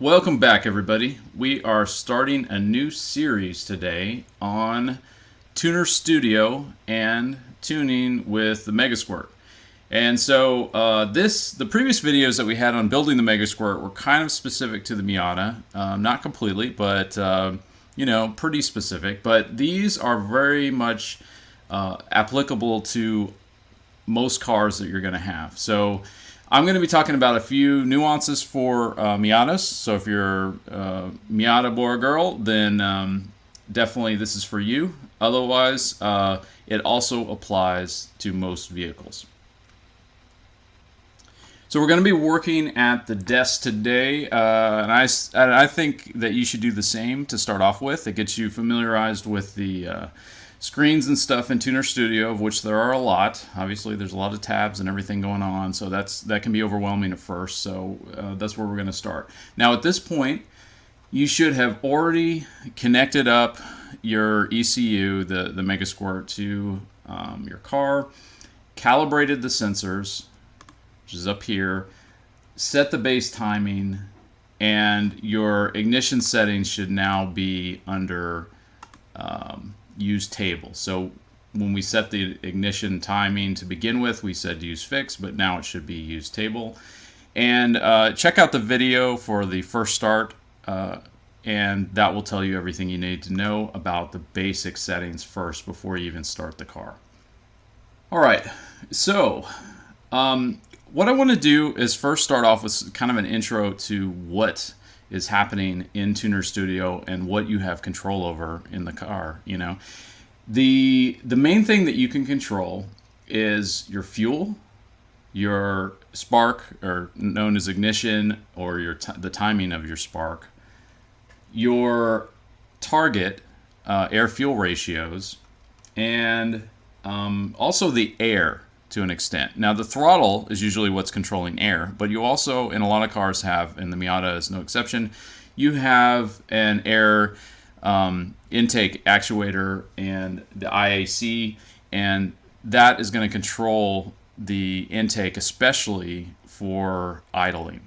Welcome back, everybody. We are starting a new series today on Tuner Studio and tuning with the Megasquirt. And so the previous videos that we had on building the Megasquirt were kind of specific to the Miata, not completely, but pretty specific. But these are very much applicable to most cars that you're going to have. So I'm going to be talking about a few nuances for Miatas. So if you're a Miata boy or girl, then definitely this is for you. Otherwise, it also applies to most vehicles. So we're going to be working at the desk today, and I think that you should do the same to start off with. It gets you familiarized with the screens and stuff in Tuner Studio, of which there are a lot. Obviously, there's a lot of tabs and everything going on, so that can be overwhelming at first. So that's where we're going to start. Now, at this point, you should have already connected up your ECU, the Megasquirt, to your car, calibrated the sensors, which is up here, set the base timing, and your ignition settings should now be under use table. So when we set the ignition timing to begin with, we said use fix, but now it should be use table. And check out the video for the first start, and that will tell you everything you need to know about the basic settings first before you even start the car. All right, so what I want to do is first start off with kind of an intro to what is happening in Tuner Studio and what you have control over in the car. The main thing that you can control is your fuel, your spark, or known as ignition, or the timing of your spark, your target air-fuel ratios, and also the air to an extent. Now, the throttle is usually what's controlling air, but you also, in a lot of cars have, and the Miata is no exception, you have an air intake actuator and the IAC, and that is going to control the intake, especially for idling.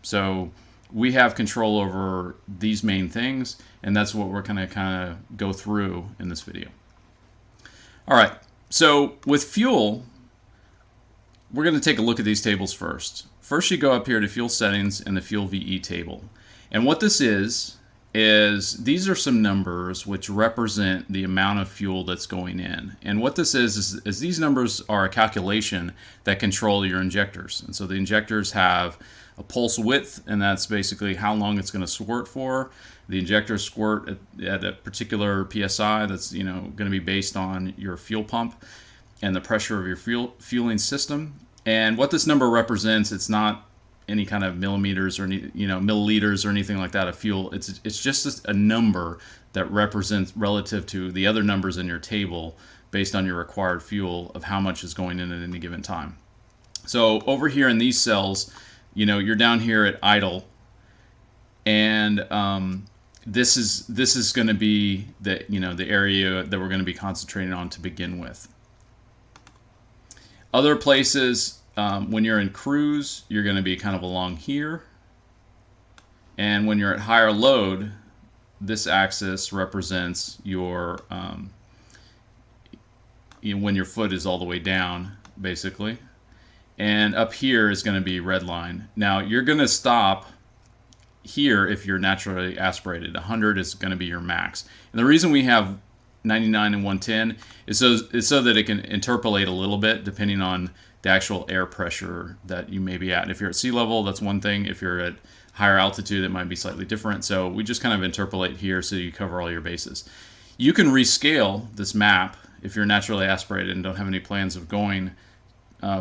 So we have control over these main things, and that's what we're going to kind of go through in this video. All right, so with fuel, we're going to take a look at these tables first. First, you go up here to Fuel Settings and the Fuel VE table. And what this is these are some numbers which represent the amount of fuel that's going in. And what this is these numbers are a calculation that control your injectors. And so the injectors have a pulse width, and that's basically how long it's going to squirt for. The injectors squirt at a particular PSI that's going to be based on your fuel pump and the pressure of your fueling system. And what this number represents, it's not any kind of millimeters or milliliters or anything like that of fuel. It's just a number that represents relative to the other numbers in your table based on your required fuel of how much is going in at any given time. So over here in these cells, you're down here at idle, and this is going to be the area that we're going to be concentrating on to begin with. Other places, when you're in cruise, you're going to be kind of along here. And when you're at higher load, this axis represents your when your foot is all the way down, basically. And up here is going to be red line. Now, you're going to stop here if you're naturally aspirated. 100 is going to be your max. And the reason we have 99 and 110 is so that it can interpolate a little bit depending on the actual air pressure that you may be at. And if you're at sea level, that's one thing. If you're at higher altitude, it might be slightly different. So we just kind of interpolate here so you cover all your bases. You can rescale this map if you're naturally aspirated and don't have any plans of going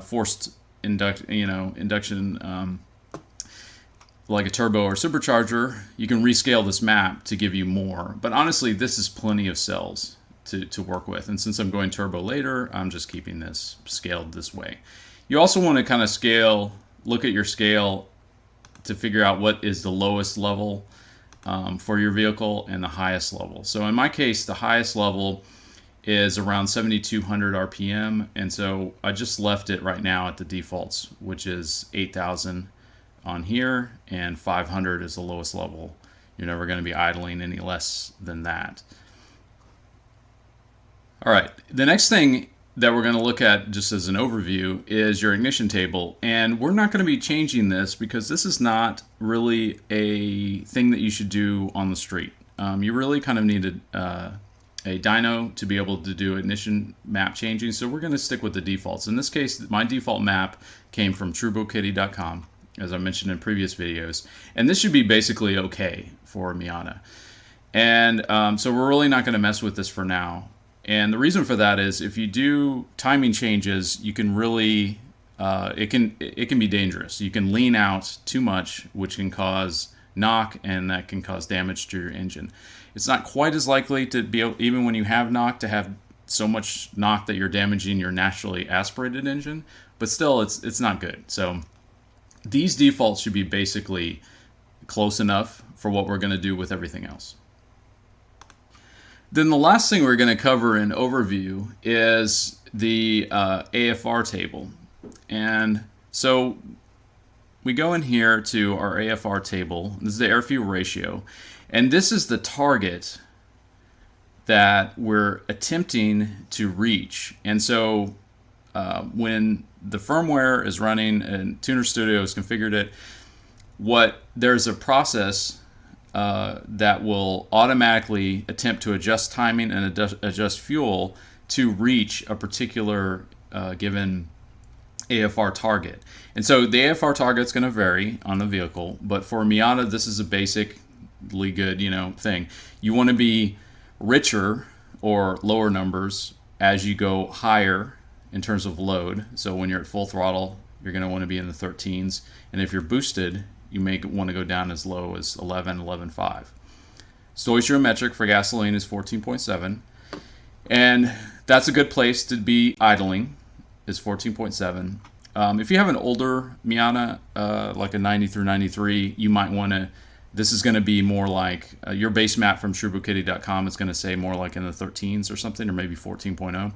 forced induction like a turbo or supercharger. You can rescale this map to give you more. But honestly, this is plenty of cells to work with. And since I'm going turbo later, I'm just keeping this scaled this way. You also want to kind of look at your scale to figure out what is the lowest level for your vehicle and the highest level. So in my case, the highest level is around 7,200 RPM, and so I just left it right now at the defaults, which is 8,000 on here, and 500 is the lowest level. You're never going to be idling any less than that. All right, the next thing that we're going to look at just as an overview is your ignition table. And we're not going to be changing this because this is not really a thing that you should do on the street. You really kind of need a dyno to be able to do ignition map changing. So we're going to stick with the defaults. In this case, my default map came from TrueBoKitty.com, as I mentioned in previous videos. And this should be basically okay for Miata. And so we're really not going to mess with this for now. And the reason for that is if you do timing changes, you can really, it can be dangerous. You can lean out too much, which can cause knock, and that can cause damage to your engine. It's not quite as likely to be, even when you have knock, to have so much knock that you're damaging your naturally aspirated engine, but still it's not good. So these defaults should be basically close enough for what we're going to do with everything else. Then the last thing we're going to cover in overview is the AFR table. And so we go in here to our AFR table. This is the air-fuel ratio. And this is the target that we're attempting to reach. And so when the firmware is running and Tuner Studio has configured it, there's a process that will automatically attempt to adjust timing and adjust fuel to reach a particular given AFR target. And so the AFR target is going to vary on the vehicle, but for Miata, this is a basically good, thing. You want to be richer or lower numbers as you go higher in terms of load. So when you're at full throttle, you're going to want to be in the 13s, and if you're boosted, you may want to go down as low as 11.5. Stoichiometric for gasoline is 14.7. And that's a good place to be idling, is 14.7. If you have an older Miata, like a 90 through 93, you might want to, this is going to be more like, your base map from TrueBoKitty.com is going to say more like in the 13s or something, or maybe 14.0.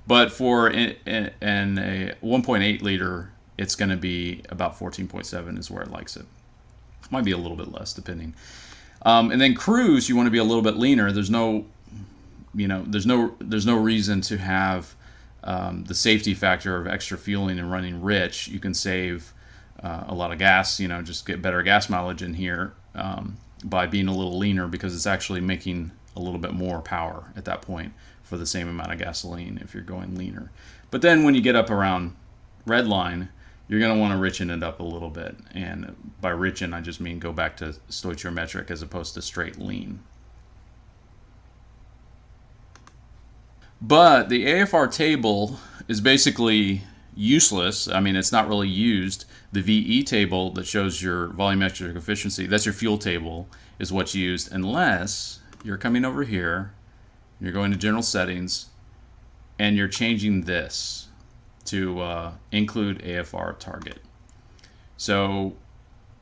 But for a 1.8 liter, it's going to be about 14.7 is where it likes it. Might be a little bit less depending. And then cruise, you want to be a little bit leaner. There's no reason to have the safety factor of extra fueling and running rich. You can save a lot of gas, just get better gas mileage in here by being a little leaner, because it's actually making a little bit more power at that point for the same amount of gasoline if you're going leaner. But then when you get up around red line, you're going to want to richen it up a little bit. And by richen, I just mean go back to stoichiometric as opposed to straight lean. But the AFR table is basically useless. I mean, it's not really used. The VE table that shows your volumetric efficiency, that's your fuel table, is what's used, unless you're coming over here, you're going to general settings, and you're changing this to include AFR target. So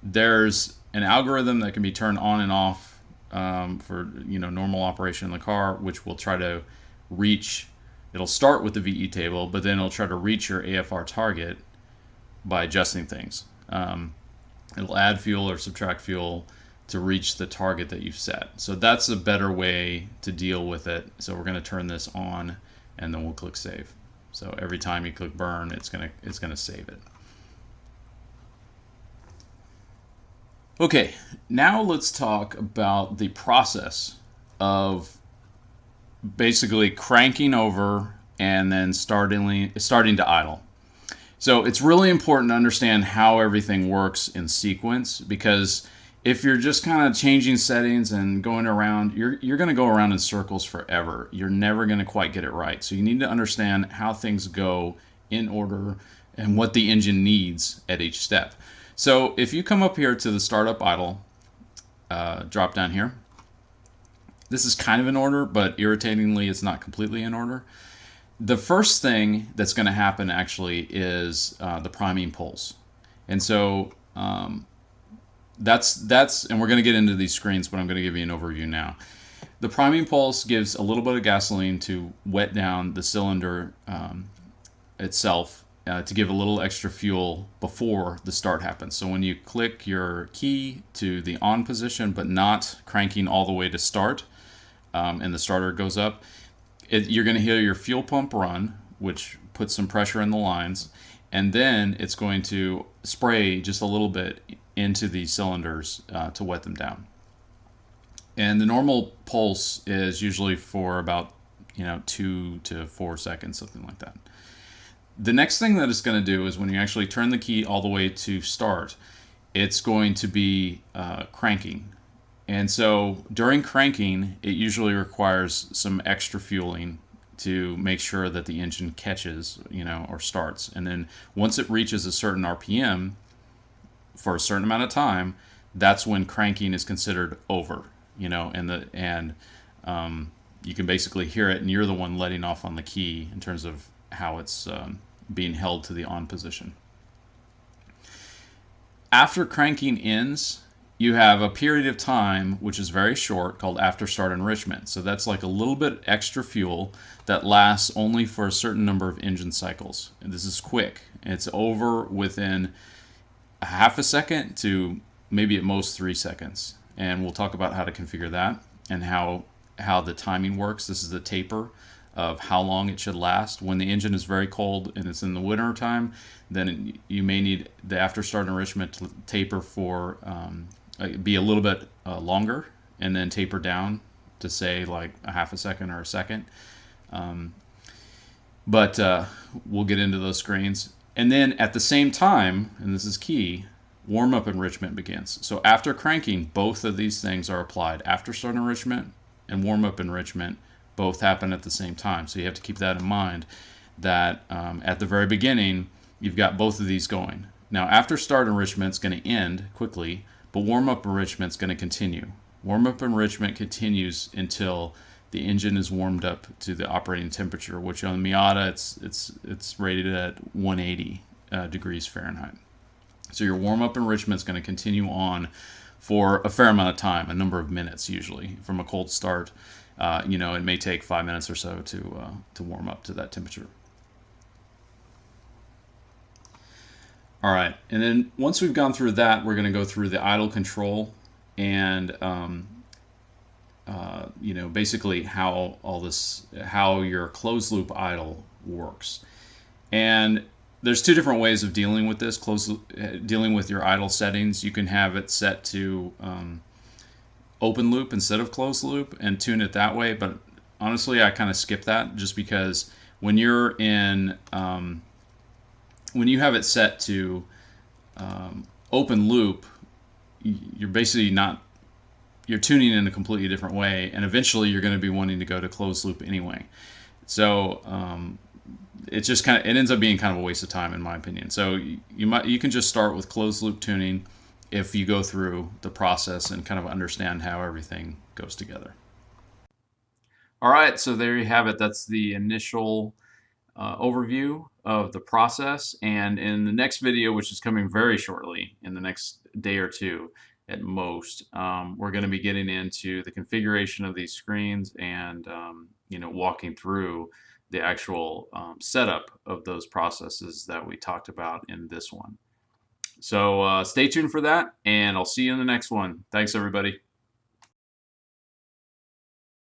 there's an algorithm that can be turned on and off for normal operation in the car, which will try to reach. It'll start with the VE table, but then it'll try to reach your AFR target by adjusting things. It'll add fuel or subtract fuel to reach the target that you've set. So that's a better way to deal with it. So we're going to turn this on, and then we'll click save. So every time you click burn, it's gonna save it. Okay, now let's talk about the process of basically cranking over and then starting to idle. So it's really important to understand how everything works in sequence, because if you're just kind of changing settings and going around, you're going to go around in circles forever. You're never going to quite get it right. So you need to understand how things go in order and what the engine needs at each step. So if you come up here to the startup idle drop down here, this is kind of in order, but irritatingly, it's not completely in order. The first thing that's going to happen actually is the priming pulse. And so that's and we're going to get into these screens, but I'm going to give you an overview now. The priming pulse gives a little bit of gasoline to wet down the cylinder itself to give a little extra fuel before the start happens. So when you click your key to the on position, but not cranking all the way to start, and the starter goes up, you're going to hear your fuel pump run, which puts some pressure in the lines, and then it's going to spray just a little bit into the cylinders to wet them down. And the normal pulse is usually for about 2 to 4 seconds, something like that. The next thing that it's going to do is when you actually turn the key all the way to start, it's going to be cranking. And so during cranking, it usually requires some extra fueling to make sure that the engine catches, or starts. And then once it reaches a certain RPM for a certain amount of time, that's when cranking is considered over, and you can basically hear it, and you're the one letting off on the key in terms of how it's being held to the on position. After cranking ends, you have a period of time which is very short called after start enrichment. So that's like a little bit extra fuel that lasts only for a certain number of engine cycles. And this is quick. It's over within a half a second to maybe at most 3 seconds. And we'll talk about how to configure that and how the timing works. This is the taper of how long it should last. When the engine is very cold and it's in the winter time, then you may need the after start enrichment to taper for be a little bit longer, and then taper down to say like a half a second or a second. But we'll get into those screens. And then at the same time, and this is key, warm-up enrichment begins. So after cranking, both of these things are applied. After start enrichment and warm-up enrichment both happen at the same time. So you have to keep that in mind, that at the very beginning, you've got both of these going. Now, after start enrichment is going to end quickly, but warm-up enrichment is going to continue. Warm-up enrichment continues until the engine is warmed up to the operating temperature, which on the Miata, it's rated at 180 degrees Fahrenheit. So your warm-up enrichment is going to continue on for a fair amount of time, a number of minutes usually, from a cold start. It may take 5 minutes or so to warm up to that temperature. All right, and then once we've gone through that, we're going to go through the idle control and basically how your closed loop idle works. And there's two different ways of dealing with this. Dealing with your idle settings, you can have it set to open loop instead of closed loop and tune it that way. But honestly, I kind of skip that just because when you're in when you have it set to open loop, you're basically you're tuning in a completely different way, and eventually you're going to be wanting to go to closed loop anyway. So it ends up being kind of a waste of time, in my opinion. So you can just start with closed loop tuning if you go through the process and kind of understand how everything goes together. All right, so there you have it. That's the initial overview of the process. And in the next video, which is coming very shortly, in the next day or two at most, we're going to be getting into the configuration of these screens and walking through the actual setup of those processes that we talked about in this one. So stay tuned for that, and I'll see you in the next one. Thanks, everybody.